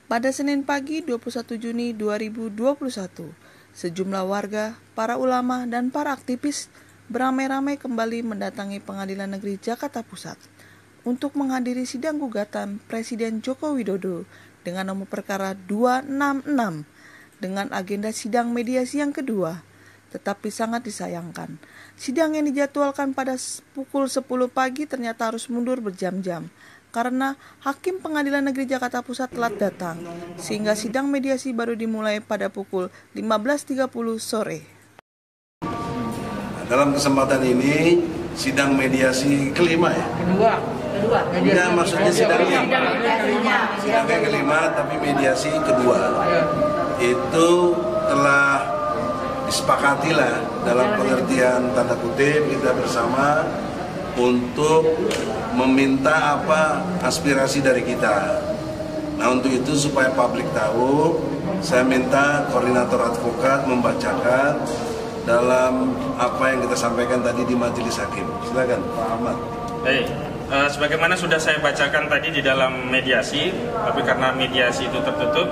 Pada Senin pagi 21 Juni 2021, sejumlah warga, para ulama, dan para aktivis beramai-ramai kembali mendatangi Pengadilan Negeri Jakarta Pusat untuk menghadiri sidang gugatan Presiden Joko Widodo dengan nomor perkara 266 dengan agenda sidang mediasi yang kedua. Tetapi sangat disayangkan, sidang yang dijadwalkan pada pukul 10 pagi ternyata harus mundur berjam-jam karena Hakim Pengadilan Negeri Jakarta Pusat telat datang, sehingga sidang mediasi baru dimulai pada pukul 15.30 sore. Dalam kesempatan ini, sidang mediasi kelima ya? Kedua. Enggak, maksudnya sidang yang kelima, tapi mediasi kedua. Itu telah disepakatilah dalam pengertian tanda kutip kita bersama untuk meminta aspirasi dari kita. Nah, untuk itu supaya publik tahu, saya minta koordinator advokat membacakan dalam apa yang kita sampaikan tadi di majelis hakim. Silakan Pak Ahmad. Baik, sebagaimana sudah saya bacakan tadi di dalam mediasi, tapi karena mediasi itu tertutup,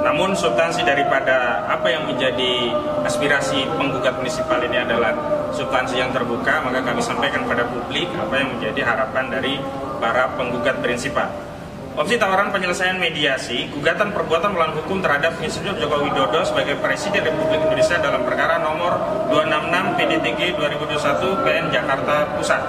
namun substansi daripada apa yang menjadi aspirasi penggugat munisipal ini adalah substansi yang terbuka, maka kami sampaikan pada publik apa yang menjadi harapan dari para penggugat prinsipal. Opsi tawaran penyelesaian mediasi, gugatan perbuatan melawan hukum terhadap Insinyur Joko Widodo sebagai Presiden Republik Indonesia dalam perkara nomor 266 PDTG 2021 PN Jakarta Pusat.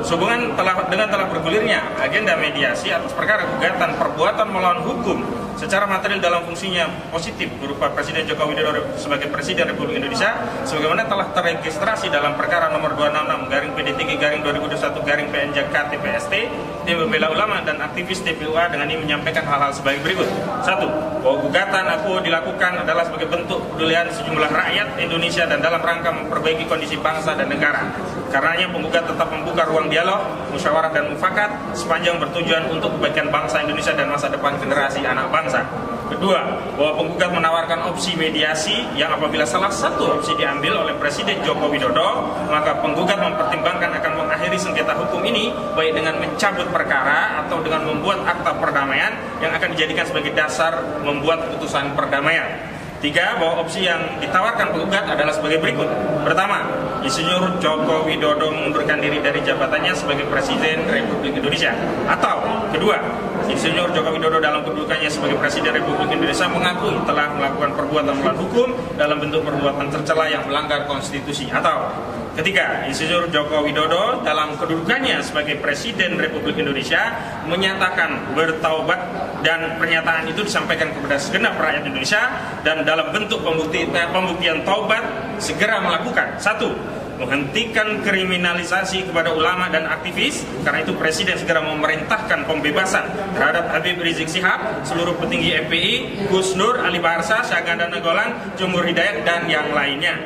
Sehubungan telah bergulirnya agenda mediasi atas perkara gugatan perbuatan melawan hukum secara material dalam fungsinya positif berupa Presiden Joko Widodo sebagai Presiden Republik Indonesia sebagaimana telah terregistrasi dalam perkara nomor 266 PDTG 2021 PN Jakarta PST, tim pembela ulama dan aktivis TPUA dengan ini menyampaikan hal-hal sebagai berikut. 1. Bahwa gugatan aku dilakukan adalah sebagai bentuk kepedulian sejumlah rakyat Indonesia dan dalam rangka memperbaiki kondisi bangsa dan negara. Karenanya penggugat tetap membuka ruang dialog, musyawarah dan mufakat sepanjang bertujuan untuk kebaikan bangsa Indonesia dan masa depan generasi anak bangsa. Kedua, bahwa penggugat menawarkan opsi mediasi yang apabila salah satu opsi diambil oleh Presiden Joko Widodo, maka penggugat mempertimbangkan akan mengakhiri sengketa hukum ini baik dengan mencabut perkara atau dengan membuat akta perdamaian yang akan dijadikan sebagai dasar membuat putusan perdamaian. 3. Bahwa opsi yang ditawarkan penggugat adalah sebagai berikut. Pertama, Insinyur Joko Widodo mengundurkan diri dari jabatannya sebagai Presiden Republik Indonesia. Atau kedua, Insinyur Joko Widodo dalam kedudukannya sebagai Presiden Republik Indonesia mengakui telah melakukan perbuatan melawan hukum dalam bentuk perbuatan tercela yang melanggar konstitusi. Atau ketiga, Insinyur Joko Widodo dalam kedudukannya sebagai Presiden Republik Indonesia menyatakan bertaubat dan pernyataan itu disampaikan kepada segenap rakyat Indonesia dan dalam bentuk pembuktian taubat segera melakukan 1. Menghentikan kriminalisasi kepada ulama dan aktivis, karena itu Presiden segera memerintahkan pembebasan terhadap Habib Rizik Syihab, seluruh petinggi FPI, Gus Nur, Ali Baharsa, Syahganda Nainggolan, Jumhur Hidayat dan yang lainnya.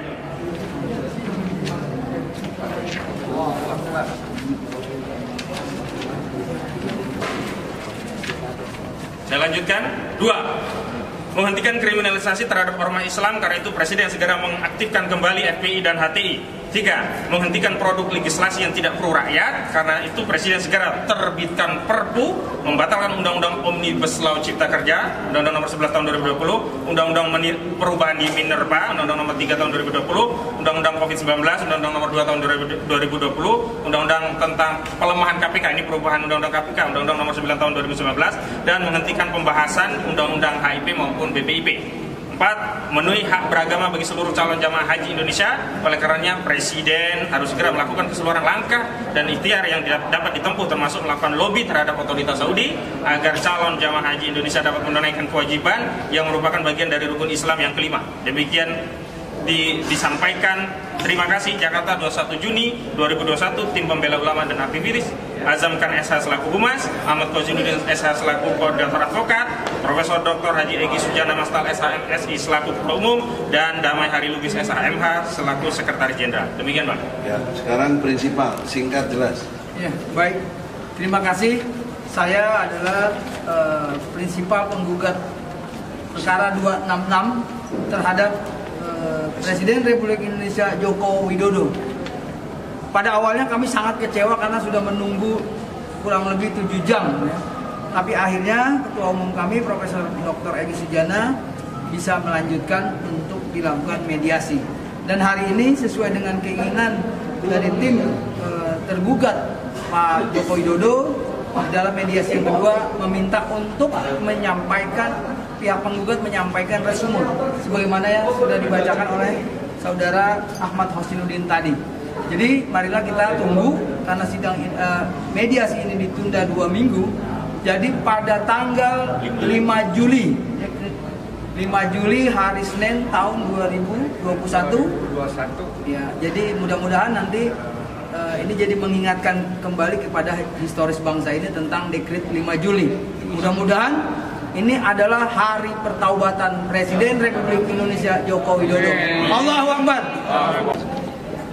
Saya lanjutkan. 2. Menghentikan kriminalisasi terhadap ormas Islam, karena itu Presiden segera mengaktifkan kembali FPI dan HTI. 3. Menghentikan produk legislasi yang tidak pro rakyat, karena itu Presiden segera terbitkan Perpu membatalkan Undang-Undang Omnibus Law Cipta Kerja, Undang-Undang Nomor 11 Tahun 2020, Undang-Undang Perubahan di Minerba, Undang-Undang Nomor 3 Tahun 2020, Undang-Undang Covid-19, Undang-Undang Nomor 2 Tahun 2020, Undang-Undang tentang pelemahan KPK, ini perubahan Undang-Undang KPK, Undang-Undang Nomor 9 Tahun 2019, dan menghentikan pembahasan Undang-Undang HIP maupun BPIP. 4. Memenuhi hak beragama bagi seluruh calon jamaah haji Indonesia. Oleh karenanya Presiden harus segera melakukan keseluruhan langkah dan ikhtiar yang dapat ditempuh, termasuk melakukan lobby terhadap otoritas Saudi agar calon jamaah haji Indonesia dapat menunaikan kewajiban yang merupakan bagian dari rukun Islam yang kelima. Demikian disampaikan. Terima kasih. Jakarta 21 Juni 2021, tim pembela ulama dan aktivis, Azamkan SH selaku Humas, Ahmad Kozinuddin SH selaku Koordinator Advokat, Profesor Dr. Haji Egy Sujana Mastal SH MSI selaku Ketua Umum, dan Damai Hari Lubis SH MH selaku Sekretaris Jenderal. Demikian, Pak. Ya, sekarang prinsipal, singkat jelas. Ya, baik. Terima kasih. Saya adalah prinsipal penggugat perkara 266 terhadap Presiden Republik Indonesia Joko Widodo. Pada awalnya kami sangat kecewa karena sudah menunggu kurang lebih 7 jam ya. Tapi akhirnya Ketua Umum kami Profesor Dr. Egy Sujana bisa melanjutkan untuk dilakukan mediasi. Dan hari ini sesuai dengan keinginan dari tim tergugat Pak Joko Widodo, dalam mediasi yang kedua meminta untuk menyampaikan, pihak penggugat menyampaikan resume sebagaimana yang sudah dibacakan oleh saudara Ahmad Hosinuddin tadi. Jadi marilah kita tunggu, karena sidang mediasi ini ditunda 2 minggu. Jadi pada tanggal 5 Juli hari Senin tahun 2021 ya, jadi mudah-mudahan nanti ini jadi mengingatkan kembali kepada historis bangsa ini tentang dekret 5 Juli. Mudah-mudahan ini adalah hari pertaubatan Presiden Republik Indonesia Joko Widodo. Allahu Akbar.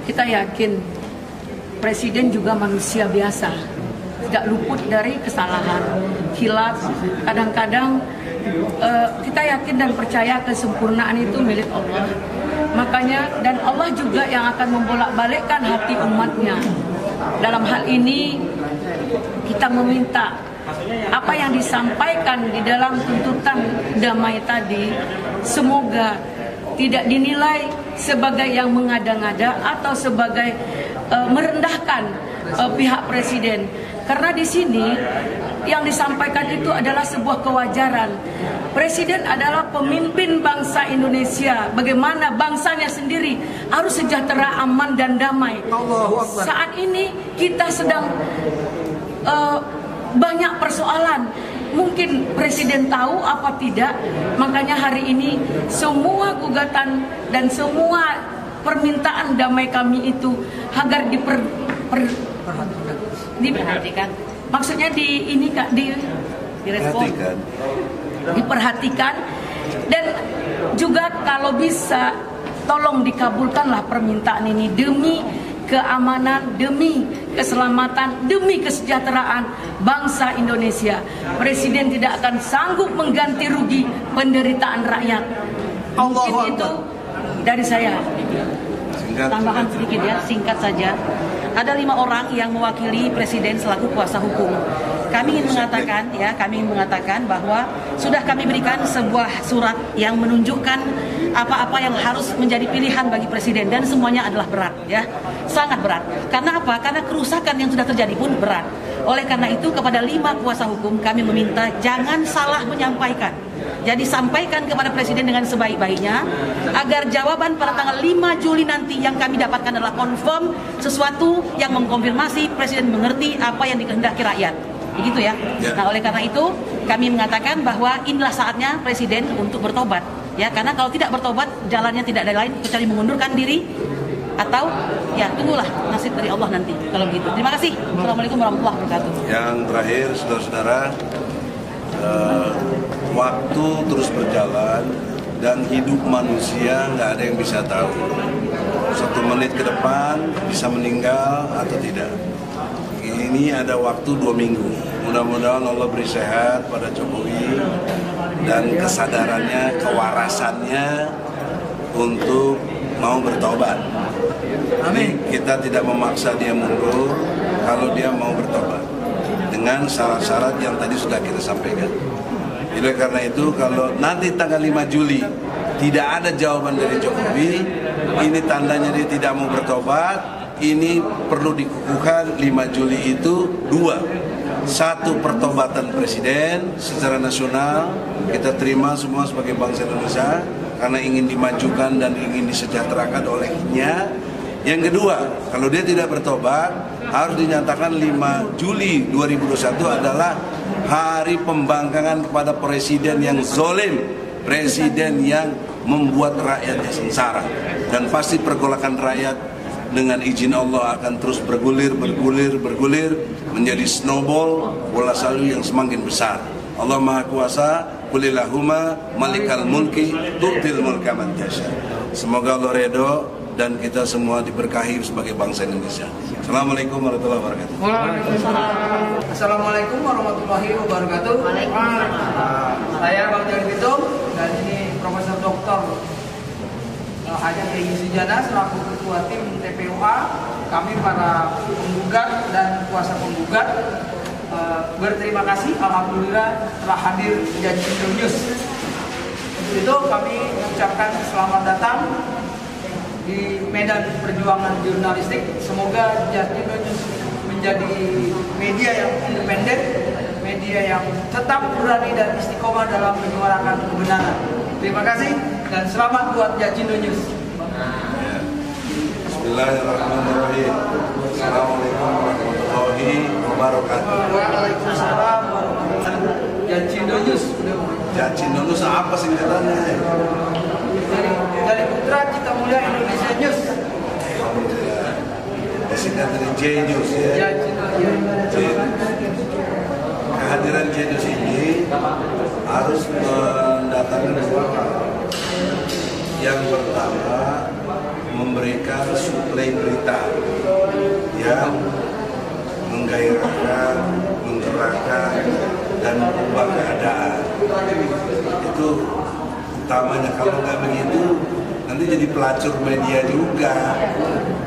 Kita yakin Presiden juga manusia biasa, tidak luput dari kesalahan, khilaf. Kadang-kadang kita yakin dan percaya kesempurnaan itu milik Allah. Makanya, dan Allah juga yang akan membolak-balikkan hati umatnya. Dalam hal ini kita meminta apa yang disampaikan di dalam tuntutan damai tadi semoga tidak dinilai sebagai yang mengada-ngada atau sebagai merendahkan pihak Presiden. Karena di sini yang disampaikan itu adalah sebuah kewajaran. Presiden adalah pemimpin bangsa Indonesia. Bagaimana bangsanya sendiri harus sejahtera, aman dan damai. Saat ini kita sedang banyak persoalan. Mungkin Presiden tahu apa tidak. Makanya hari ini semua gugatan dan semua permintaan damai kami itu agar diperhatikan. Maksudnya direspon, diperhatikan, dan juga kalau bisa tolong dikabulkanlah permintaan ini demi keamanan, demi keselamatan, demi kesejahteraan bangsa Indonesia. Presiden tidak akan sanggup mengganti rugi penderitaan rakyat. Mungkin itu dari saya. Tambahan sedikit ya, singkat saja. Ada 5 orang yang mewakili Presiden selaku kuasa hukum. Kami ingin mengatakan bahwa sudah kami berikan sebuah surat yang menunjukkan apa-apa yang harus menjadi pilihan bagi Presiden, dan semuanya adalah berat, ya, sangat berat. Karena apa? Karena kerusakan yang sudah terjadi pun berat. Oleh karena itu kepada 5 kuasa hukum kami meminta jangan salah menyampaikan. Jadi sampaikan kepada Presiden dengan sebaik-baiknya agar jawaban pada tanggal 5 Juli nanti yang kami dapatkan adalah confirm sesuatu yang mengkonfirmasi Presiden mengerti apa yang dikehendaki rakyat. Begitu ya. Nah, oleh karena itu kami mengatakan bahwa inilah saatnya Presiden untuk bertobat. Ya, karena kalau tidak bertobat jalannya tidak ada lain kecuali mengundurkan diri atau ya tunggulah nasib dari Allah nanti kalau begitu. Terima kasih. Assalamualaikum warahmatullahi wabarakatuh. Yang terakhir, saudara-saudara, waktu terus berjalan dan hidup manusia nggak ada yang bisa tahu. 1 menit ke depan bisa meninggal atau tidak. Ini ada waktu 2 minggu. Mudah-mudahan Allah beri sehat pada Jokowi dan kesadarannya, kewarasannya untuk mau bertobat. Amin. Kita tidak memaksa dia mundur kalau dia mau bertobat dengan syarat-syarat yang tadi sudah kita sampaikan. Oleh karena itu kalau nanti tanggal 5 Juli tidak ada jawaban dari Jokowi, ini tandanya dia tidak mau bertobat. Ini perlu dikukuhkan 5 Juli itu 2. 1 pertobatan Presiden secara nasional kita terima semua sebagai bangsa Indonesia karena ingin dimajukan dan ingin disejahterakan olehnya. Yang kedua, kalau dia tidak bertobat harus dinyatakan 5 Juli 2021 adalah hari pembangkangan kepada Presiden yang zalim, Presiden yang membuat rakyatnya sengsara, dan pasti pergolakan rakyat dengan izin Allah akan terus bergulir menjadi snowball, bola salju yang semakin besar. Allah Maha Kuasa, Qulillahumma malikal mulki tu'til mulka man tasha. Semoga Allah redho dan kita semua diberkahi sebagai bangsa Indonesia. Assalamualaikum warahmatullahi wabarakatuh. Assalamualaikum warahmatullahi wabarakatuh. Saya Bang Jari Bitung dan ini Profesor Dr. Egy Sujana selaku Ketua Tim TPUA. Kami para penggugat dan kuasa penggugat berterima kasih, alhamdulillah telah hadir Jacindo News. Untuk itu kami mengucapkan selamat datang di medan perjuangan jurnalistik. Semoga Jacindo News menjadi media yang independen, media yang tetap berani dan istiqomah dalam menyuarakan kebenaran. Terima kasih dan selamat buat Jacindo News. Bismillahirrahmanirrahim. Assalamualaikum warahmatullahi wabarakatuh. Waalaikumsalam warahmatullahi wabarakatuh. Jacindo News. Jacindo News apa singkatannya? Dari Putra Cita Mulia Indonesia News. Alhamdulillah. Disingkat dari J News ya. Jacindo News. Kehadiran J News ini harus mendatangkan dua hal. Yang pertama, memberikan suplai berita yang menggairahkan, menggerakkan, dan mengubah keadaan. Itu utamanya. Kalau nggak begitu, nanti jadi pelacur media juga.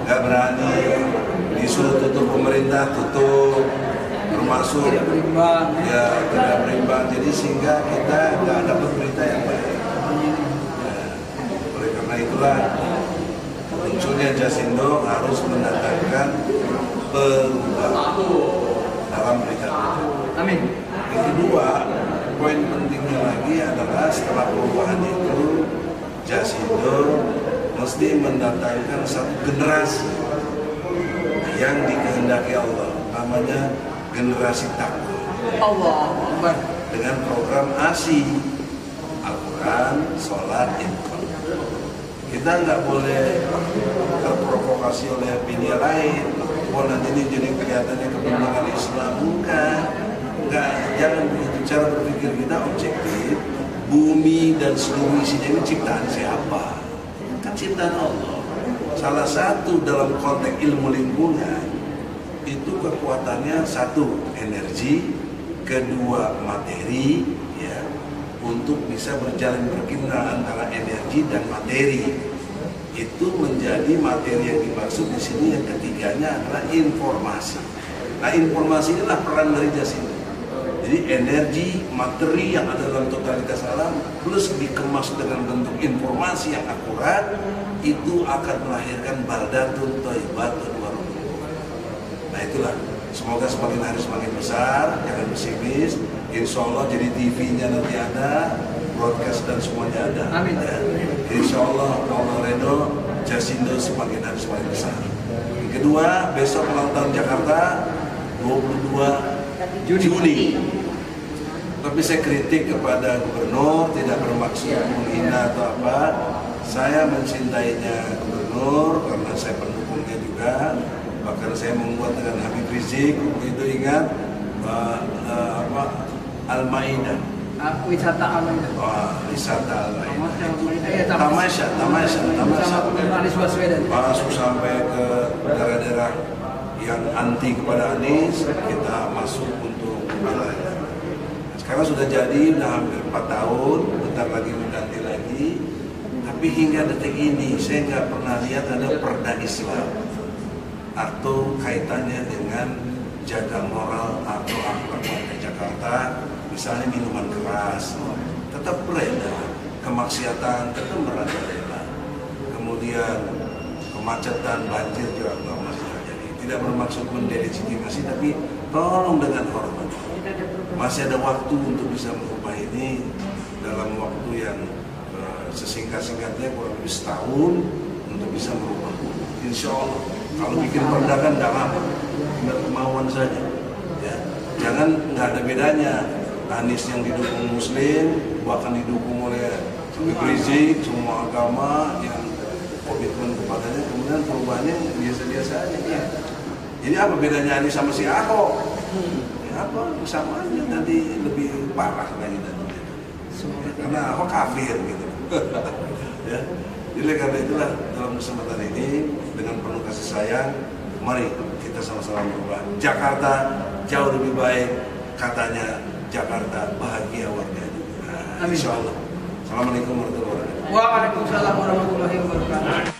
Nggak berani, disuruh tutup pemerintah, tutup, termasuk ya tidak berimbang. Jadi sehingga kita nggak dapat berita yang baik. Nah, oleh karena itulah munculnya Jacindo harus mendatangkan perubahan dalam berita-berita. Amin. Yang kedua, poin pentingnya lagi adalah setelah perubahan itu, Jacindo mesti mendatangkan satu generasi yang dikehendaki Allah, namanya generasi takwa. Allah Akbar. Dengan program ASI, Al-Quran, Sholat, Infak. Kita nggak boleh terprovokasi oleh media lain. Oh nanti ini jadi kelihatannya kepentingan Islam. Enggak, jangan begitu. Cara berpikir kita objektif. Bumi dan seluruh isinya ini ciptaan siapa? Kan ciptaan Allah. Salah satu dalam konteks ilmu lingkungan itu kekuatannya satu energi, kedua materi, ya, untuk bisa berjalan berkira antara energi dan materi. Itu menjadi materi yang dimaksud di sini. Yang ketiganya adalah informasi. Nah, informasi inilah peran dari Jacindo. Jadi energi, materi yang ada dalam totalitas alam plus dikemas dengan bentuk informasi yang akurat, itu akan melahirkan baldatun thayyibatun wa rabbun. Nah itulah, semoga semakin hari semakin besar, jangan pesimis. Insya Allah jadi TV-nya nanti ada, broadcast dan semuanya ada. Amin. Ya. Insya Allah Redo, Jacindo semakin hari semakin besar. Yang kedua, besok ulang tahun Jakarta 22 Juni. Tapi saya kritik kepada gubernur, tidak bermaksud menghina atau apa. Saya mencintainya gubernur karena saya pendukungnya juga. Bahkan saya membuat dengan Habib Rizik, itu ingat Al-Maidah. Wisata Al-Maidah. Wisata Al-Maidah. Tamasya. Anies Baswedan. Masuk sampai ke daerah-daerah yang anti kepada Anies, kita masuk untuk membelanya. Sekarang sudah jadi, udah hampir 4 tahun, bentar lagi berganti lagi. Tapi hingga detik ini saya nggak pernah lihat ada perda Islam atau kaitannya dengan jaga moral atau akhlak warga Jakarta. Misalnya minuman keras tetap beredar, kemaksiatan tetap merajalela, kemudian kemacetan, banjir juga masih terjadi. Tidak bermaksud mendelegitimasi, tapi tolong dengan hormat. Masih ada waktu untuk bisa merubah ini dalam waktu yang sesingkat-singkatnya, kurang lebih setahun untuk bisa merubah. Insya Allah, kalau bikin perda kan nggak lama, tinggal kemauan saja. Ya. Jangan, nggak ada bedanya. Anies yang didukung Muslim, bahkan didukung oleh Habib Rizik, semua agama yang komitmen kepadanya, kemudian perubahannya biasa-biasa aja. Ya. Jadi apa bedanya Anies sama si Ahok? Apa kesamaannya nanti lebih parah lagi nanti. Karena Ahok kafir gitu. Ya. Jadi karena itulah dalam kesempatan ini dengan penuh kasih sayang, mari kita sama-sama berubah. Jakarta jauh lebih baik, katanya Jakarta bahagia warganya. Nah, insya Allah. Assalamualaikum warahmatullahi wabarakatuh. Waalaikumsalam warahmatullahi wabarakatuh.